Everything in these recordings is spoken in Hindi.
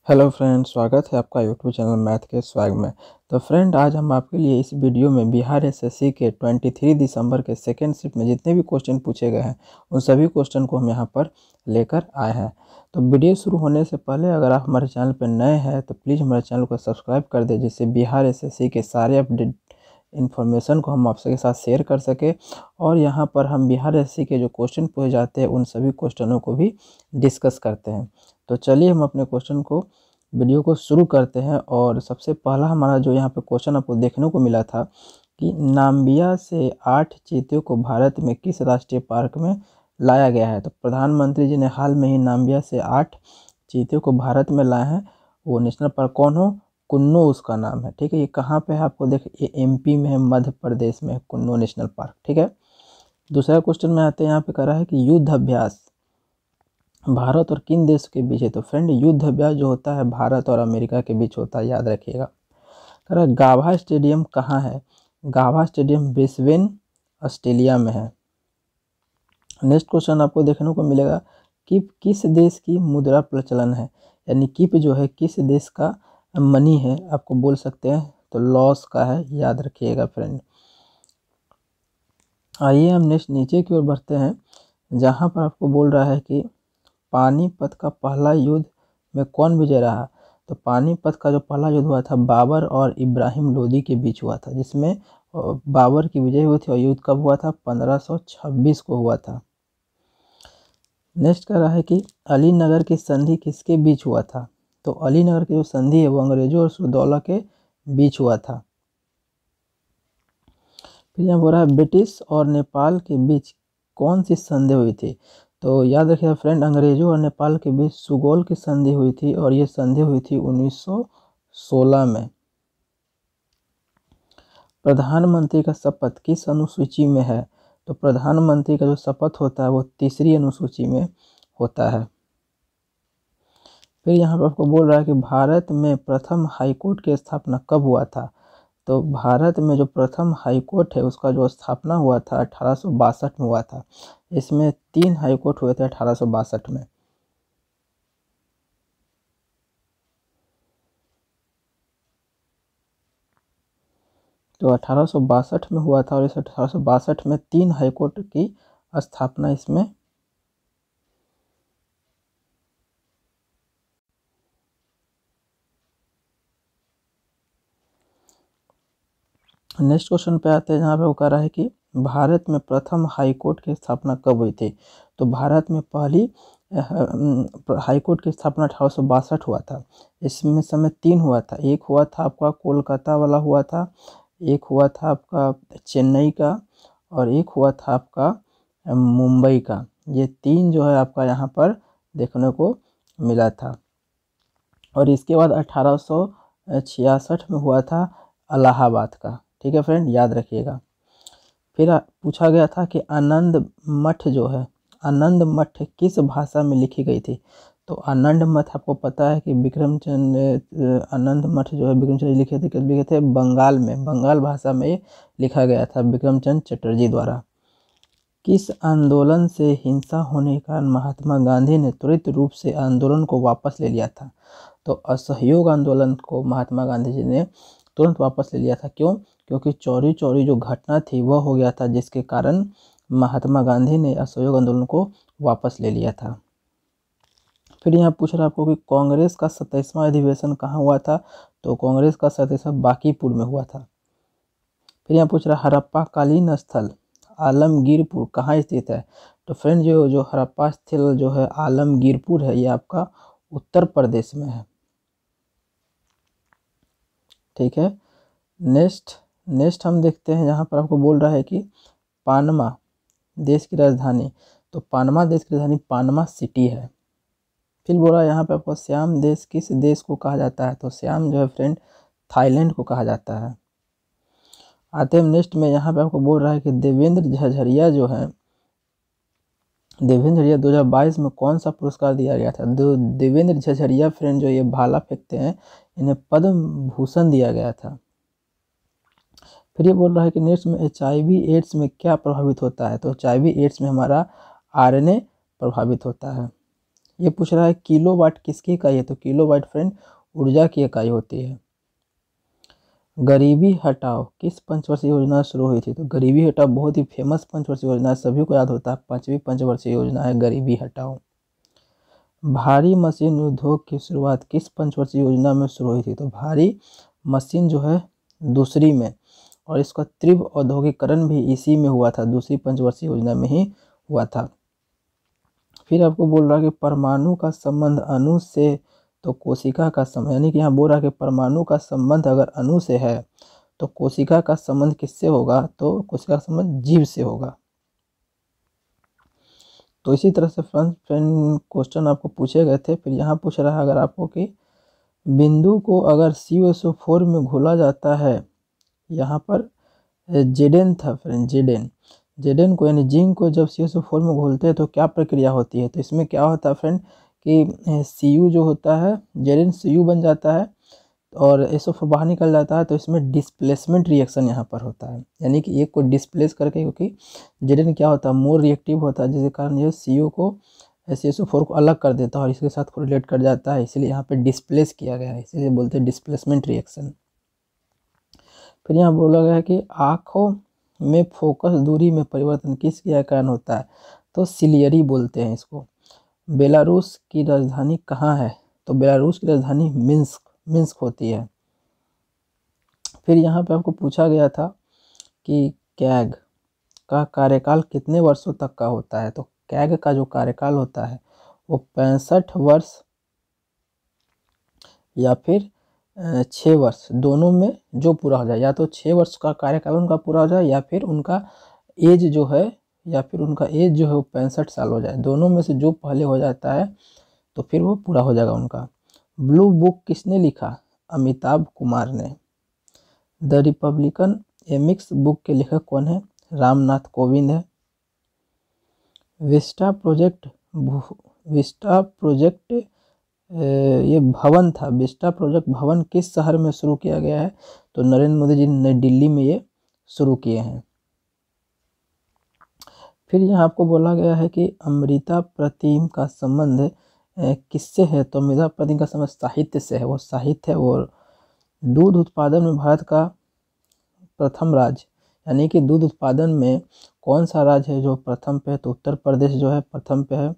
हेलो फ्रेंड, स्वागत है आपका यूट्यूब चैनल मैथ के स्वैग में। तो फ्रेंड, आज हम आपके लिए इस वीडियो में बिहार एसएससी के 23 दिसंबर के सेकेंड शिफ्ट में जितने भी क्वेश्चन पूछे गए हैं उन सभी क्वेश्चन को हम यहां पर लेकर आए हैं। तो वीडियो शुरू होने से पहले अगर आप हमारे चैनल पर नए हैं तो प्लीज़ हमारे चैनल को सब्सक्राइब कर दें, जिससे बिहार एसएससी के सारे अपडेट इन्फॉर्मेशन को हम आपके साथ शेयर कर सके। और यहाँ पर हम बिहार एसएससी के जो क्वेश्चन पूछे जाते हैं उन सभी क्वेश्चनों को भी डिस्कस करते हैं। तो चलिए हम अपने क्वेश्चन को वीडियो को शुरू करते हैं। और सबसे पहला हमारा जो यहाँ पे क्वेश्चन आपको देखने को मिला था कि नाम्बिया से 8 चीतों को भारत में किस राष्ट्रीय पार्क में लाया गया है। तो प्रधानमंत्री जी ने हाल में ही नाम्बिया से 8 चीतों को भारत में लाए हैं। वो नेशनल पार्क कौन हो? कुन्नो उसका नाम है। ठीक है, ये कहाँ पे है आपको देखिए, ये एमपी में है, मध्य प्रदेश में है कुन्नो नेशनल पार्क। ठीक है, दूसरा क्वेश्चन में आते हैं। यहाँ पे कह रहा है कि युद्ध अभ्यास भारत और किन देश के बीच है। तो फ्रेंड, युद्ध अभ्यास जो होता है भारत और अमेरिका के बीच होता है, याद रखिएगा। कह रहा है गाभा स्टेडियम कहाँ है। गाभा स्टेडियम ब्रिस्बेन ऑस्ट्रेलिया में है। नेक्स्ट क्वेश्चन आपको देखने को मिलेगा कि किस देश की मुद्रा प्रचलन है, यानी किप जो है किस देश का मनी है, आपको बोल सकते हैं। तो लॉस का है, याद रखिएगा फ्रेंड। आइए हम नेक्स्ट नीचे की ओर बढ़ते हैं, जहाँ पर आपको बोल रहा है कि पानीपत का पहला युद्ध में कौन विजय रहा। तो पानीपत का जो पहला युद्ध हुआ था बाबर और इब्राहिम लोदी के बीच हुआ था, जिसमें बाबर की विजय हुई थी। और युद्ध कब हुआ था? 1526 को हुआ था। नेक्स्ट कह रहा है कि अलीनगर की संधि किसके बीच हुआ था। तो अलीनगर की जो संधि है वो अंग्रेजों और सिरदौला के बीच हुआ था। फिर यहाँ बोल रहा है ब्रिटिश और नेपाल के बीच कौन सी संधि हुई थी। तो याद रखिएगा फ्रेंड, अंग्रेजों और नेपाल के बीच सुगौल की संधि हुई थी, और ये संधि हुई थी 1916 में। प्रधानमंत्री का शपथ किस अनुसूची में है। तो प्रधानमंत्री का जो शपथ होता है वो 3री अनुसूची में होता है। फिर यहाँ पर आपको बोल रहा है कि भारत में प्रथम हाईकोर्ट की स्थापना कब हुआ था। तो भारत में जो प्रथम हाईकोर्ट है उसका जो स्थापना हुआ था 1862 में हुआ था। इसमें 3 हाईकोर्ट हुए थे 1862 में। तो 1862 में हुआ था, और इस 1862 में 3 हाईकोर्ट की स्थापना इसमें नेक्स्ट क्वेश्चन पे आते हैं, जहाँ पे वो कह रहा है कि भारत में प्रथम हाईकोर्ट की स्थापना कब हुई थी। तो भारत में पहली हाईकोर्ट की स्थापना 1862 हुआ था। इसमें समय 3 हुआ था। एक हुआ था आपका कोलकाता वाला हुआ था, एक हुआ था आपका चेन्नई का, और एक हुआ था आपका मुंबई का। ये 3 जो है आपका यहाँ पर देखने को मिला था। और इसके बाद 1866 में हुआ था इलाहाबाद का। ठीक है फ्रेंड, याद रखिएगा। फिर पूछा गया था कि आनंद मठ जो है, आनंद मठ किस भाषा में लिखी गई थी। तो आनंद मठ आपको पता है कि बिक्रमचंद आनंद मठ जो है बिक्रमचंद लिखे थे, लिखे थे बंगाल में, बंगाल भाषा में लिखा गया था बिक्रमचंद चटर्जी द्वारा। किस आंदोलन से हिंसा होने के कारण महात्मा गांधी ने त्वरित रूप से आंदोलन को वापस ले लिया था। तो असहयोग आंदोलन को महात्मा गांधी जी ने तुरंत वापस ले लिया था। क्यों? क्योंकि चौरी चौरी जो घटना थी वह हो गया था, जिसके कारण महात्मा गांधी ने असहयोग आंदोलन को वापस ले लिया था। फिर यहाँ पूछ रहा आपको कि कांग्रेस का 27वां अधिवेशन कहाँ हुआ था। तो कांग्रेस का 27वां बांकीपुर में हुआ था। फिर यहाँ पूछ रहा हड़प्पा कालीन स्थल आलमगीरपुर कहाँ स्थित है। तो फ्रेंड, जो हड़प्पा स्थल जो है आलमगीरपुर है, ये आपका उत्तर प्रदेश में है। ठीक है, नेक्स्ट हम देखते हैं, यहाँ पर आपको बोल रहा है कि पानमा देश की राजधानी। तो पानमा देश की राजधानी पानमा सिटी है। फिर बोल रहा है यहाँ पे आपको श्याम देश किस देश को कहा जाता है। तो श्याम जो है फ्रेंड थाईलैंड को कहा जाता है। आते हैं नेक्स्ट में, यहाँ पे आपको बोल रहा है कि देवेंद्र झझरिया जो है, देवेंद्र झझरिया 2022 में कौन सा पुरस्कार दिया गया था। देवेंद्र झझरिया फ्रेंड जो ये भाला फेंकते हैं, इन्हें पद्म भूषण दिया गया था। फिर ये बोल रहा है कि नेक्स्ट में HIV एड्स में क्या प्रभावित होता है। तो HIV एड्स में हमारा RNA प्रभावित होता है। ये पूछ रहा है किलोवाट किसकी इकाई है, तो किलोवाट फ्रेंड ऊर्जा की इकाई होती है। गरीबी हटाओ किस पंचवर्षीय योजना शुरू हुई थी, तो गरीबी हटाओ बहुत ही फेमस पंचवर्षीय योजना है, सभी को याद होता है, 5वीं पंचवर्षीय योजना है गरीबी हटाओ। भारी मशीन उद्योग की शुरुआत किस पंचवर्षीय योजना में शुरू हुई थी, तो भारी मशीन जो है दूसरी में, और इसका तीव्र औद्योगिकरण भी इसी में हुआ था, दूसरी पंचवर्षीय योजना में ही हुआ था। फिर आपको बोल रहा है कि परमाणु का संबंध अणु से तो कोशिका का संबंध, यानी कि यहाँ बोल रहा है कि परमाणु का संबंध अगर अणु से है तो कोशिका का संबंध किससे होगा, तो कोशिका का संबंध जीव से होगा। तो इसी तरह से फ्रेंड क्वेश्चन आपको पूछे गए थे। फिर यहाँ पूछ रहा है अगर आपको कि बिंदु को अगर CuSO4 में घोला जाता है, यहाँ पर जेडेन था फ्रेंड, जेडेन को यानी जिंक को जब CuSO4 में घोलते हैं तो क्या प्रक्रिया होती है, तो इसमें क्या होता है फ्रेंड कि Cu जो होता है जेडेन Cu बन जाता है और SO4 बाहर निकल जाता है, तो इसमें डिस्प्लेसमेंट रिएक्शन यहाँ पर होता है, यानी कि एक को डिस्प्लेस करके, क्योंकि जेडेन क्या होता है मोर रिएक्टिव होता है, जिसके कारण ये Cu को CuSO4 को अलग कर देता है और इसके साथ कोरिलेट कर जाता है, इसलिए यहाँ पे डिस्प्लेस किया गया है, इसीलिए बोलते हैं डिस्प्लेसमेंट रिएक्शन। फिर यहाँ बोला गया है कि आँखों में फोकस दूरी में परिवर्तन किसके कारण होता है, तो सिलियरी बोलते हैं इसको। बेलारूस की राजधानी कहाँ है, तो बेलारूस की राजधानी मिन्स्क होती है। फिर यहाँ पे आपको पूछा गया था कि कैग का कार्यकाल कितने वर्षों तक का होता है, तो कैग का जो कार्यकाल होता है वो 65 वर्ष या फिर 6 वर्ष, दोनों में जो पूरा हो जाए, या तो 6 वर्ष का कार्यकाल उनका पूरा हो जाए या फिर उनका एज जो है 65 साल हो जाए, दोनों में से जो पहले हो जाता है तो फिर वो पूरा हो जाएगा उनका। ब्लू बुक किसने लिखा, अमिताभ कुमार ने। द रिपब्लिकन एमिक्स बुक के लेखक कौन है, रामनाथ कोविंद है। विस्टा प्रोजेक्ट ये भवन था, विस्टा प्रोजेक्ट भवन किस शहर में शुरू किया गया है, तो नरेंद्र मोदी जी ने दिल्ली में ये शुरू किए हैं। फिर यहाँ आपको बोला गया है कि अमृता प्रतिम का संबंध किससे है, तो अमृता प्रतिम का संबंध साहित्य से है, वो साहित्य है। और दूध उत्पादन में भारत का प्रथम राज्य, यानी कि दूध उत्पादन में कौन सा राज्य है जो प्रथम पे है, तो उत्तर प्रदेश जो है प्रथम पे है।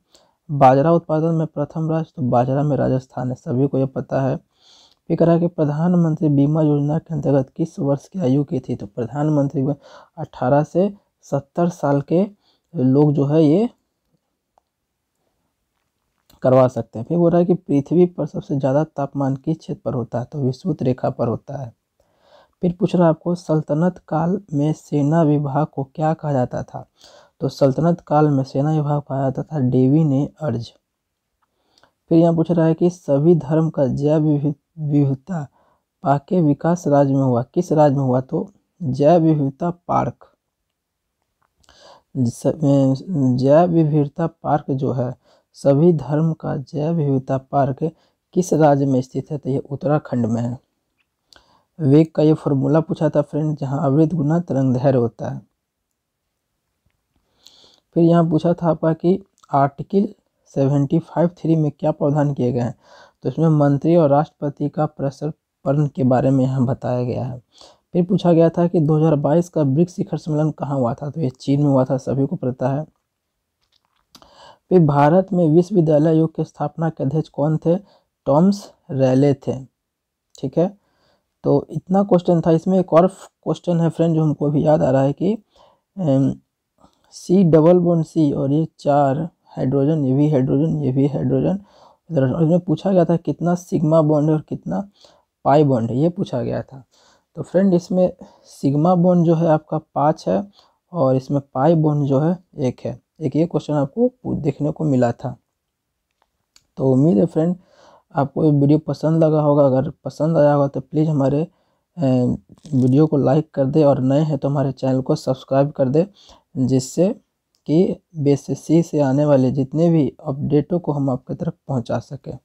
बाजरा उत्पादन में प्रथम राज्य, तो बाजरा में राजस्थान है, सभी को ये पता है। फिर कह रहा है कि प्रधानमंत्री बीमा योजना के अंतर्गत किस वर्ष की आयु की थी, तो प्रधानमंत्री 18 से 70 साल के लोग जो है ये करवा सकते हैं। फिर बोल रहा है कि पृथ्वी पर सबसे ज़्यादा तापमान किस क्षेत्र पर होता है, तो विषुवत रेखा पर होता है। फिर पूछ रहा है आपको सल्तनत काल में सेना विभाग को क्या कहा जाता था, तो सल्तनत काल में सेना विभाग कहा जाता था डेवी ने अर्ज। फिर यहाँ पूछ रहा है कि सभी धर्म का जैव विविधता पाके विकास राज्य में हुआ, किस राज्य में हुआ, तो जैव विविधता पार्क। जैव विविधता पार्क जो है, सभी धर्म का जैव विविधता पार्क किस राज्य में स्थित है, तो ये उत्तराखंड में है। वेग का ये फॉर्मूला पूछा था फ्रेंड, जहाँ आवृत्ति गुना तरंगदैर्घ्य होता है। फिर यहाँ पूछा था आपका कि आर्टिकल 75(3) में क्या प्रावधान किए गए हैं, तो इसमें मंत्री और राष्ट्रपति का परस्परण के बारे में यहाँ बताया गया है। फिर पूछा गया था कि 2022 का ब्रिक्स शिखर सम्मेलन कहाँ हुआ था, तो ये चीन में हुआ था, सभी को पता है। फिर भारत में विश्वविद्यालय आयोग की स्थापना के अध्यक्ष कौन थे, टॉमस रैले थे। ठीक है, तो इतना क्वेश्चन था। इसमें एक और क्वेश्चन है फ्रेंड जो हमको अभी याद आ रहा है कि C और ये 4 हाइड्रोजन, ये भी हाइड्रोजन, ये भी हाइड्रोजन, और इसमें पूछा गया था कितना सिग्मा बॉन्ड है और कितना पाई बॉन्ड है, ये पूछा गया था। तो फ्रेंड इसमें सिग्मा बॉन्ड जो है आपका 5 है और इसमें पाई बॉन्ड जो है 1 है। एक ये क्वेश्चन आपको देखने को मिला था। तो उम्मीद है फ्रेंड आपको ये वीडियो पसंद लगा होगा। अगर पसंद आया होगा तो प्लीज़ हमारे वीडियो को लाइक कर दे और नए हैं तो हमारे चैनल को सब्सक्राइब कर दे, जिससे कि BSSC से आने वाले जितने भी अपडेटों को हम आपकी तरफ पहुंचा सकें।